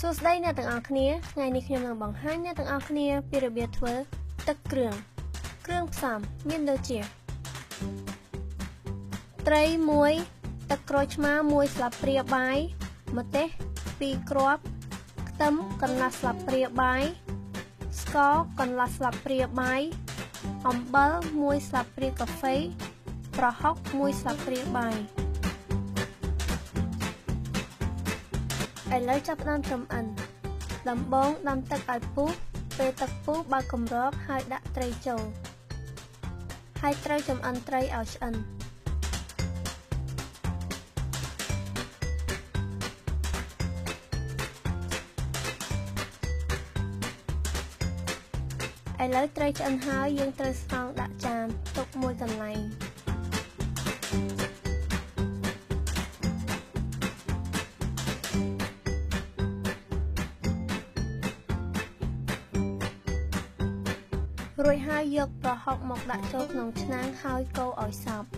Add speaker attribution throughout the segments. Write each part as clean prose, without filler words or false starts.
Speaker 1: សួស្តីអ្នកទាំងអស់គ្នាថ្ងៃនេះខ្ញុំនឹងបង្ហាញអ្នកទាំងអស់គ្នាពីរបៀបធ្វើទឹកគ្រឿងផ្សំមានដូចជាត្រី1ទឹកក្រូចឆ្មា1ស្លាបព្រាបាយម្ទេស2គ្រាប់ខ្ទឹមកន្លះស្លាបព្រាបាយស្ករកន្លះស្លាបព្រាបាយអំបិល1ស្លាបព្រាកាហ្វេប្រហុក1ស្លាបព្រាបាយឥឡូវចាប់ផ្ដើមចម្អិនដំបូងដាំទឹកឲ្យពុះពេលទឹកពុះបើកគម្របហើយដាក់ត្រីចូលហើយត្រូវចម្អិនត្រីឲ្យឆ្អិនឥឡូវត្រីឆ្អិនហើយយើងត្រូវស្ងោរដាក់ចានទុកមួយកន្លែងរួចហើយយកប្រហុកមកដាក់ចូលក្នុងឆ្នាំងហើយកូរឲ្យសព្វ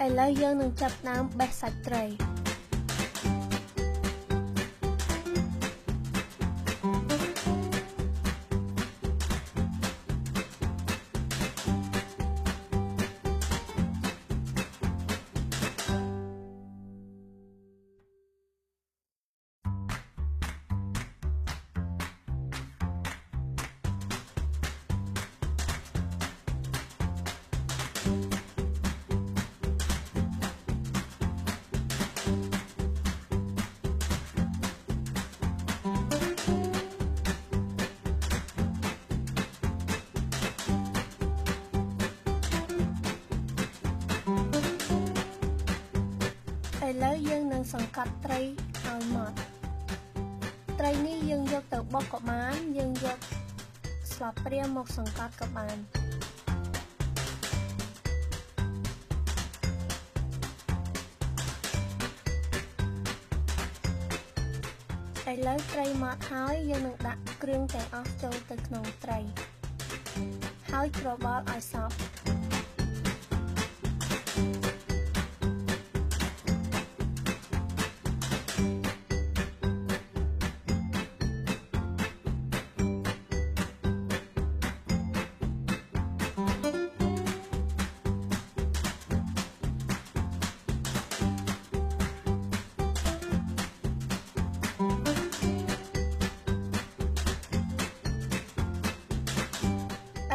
Speaker 1: ឥឡូវយើងនឹងចាប់ផ្ដើមបេះសាច់ត្រីឥឡូវយើងនឹងសង្កត់ត្រីឲ្យម៉ត់ត្រីនេះយើងយកទៅបុកក៏បានយើងយកស្លាបព្រាមកសង្កត់ក៏បានឥឡូវត្រីម៉ត់ហើយយើងនឹងដាក់គ្រឿងទាំងអស់ចូលទៅក្នុងត្រីហើយច្របល់ឲ្យសព្វ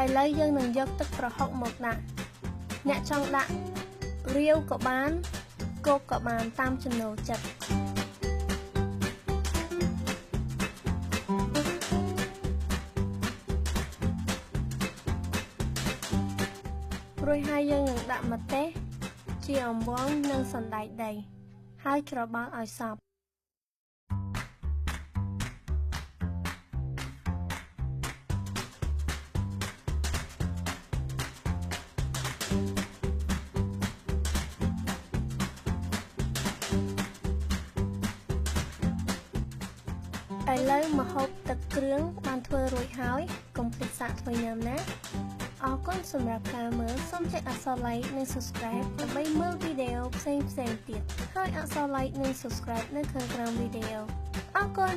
Speaker 1: ឥឡូវយើងនឹងយកទឹកប្រហុកមកដាក់អ្នកចង់ដាក់រាវក៏បានគោកក៏បានតាមចំណូលចិត្តរួចហើយយើងនឹងដាក់ម្ទេសជាអំបិលនិងសណ្តែកដីហើយច្របល់ឲ្យសព្វឥឡូវម្ហូបទឹកគ្រឿងបានធ្វើរួចហើយកុំភ្លេចសាកធ្វើញ៉ាំណាអរគុណសម្រាប់ការមើលសូមចុចអក្សរ like និង subscribe ដើម្បីមើលវីដេអូផ្សេងៗទៀតហើយអក្សរ like និង subscribe នៅខាងក្រោមវីដេអូអរគុណ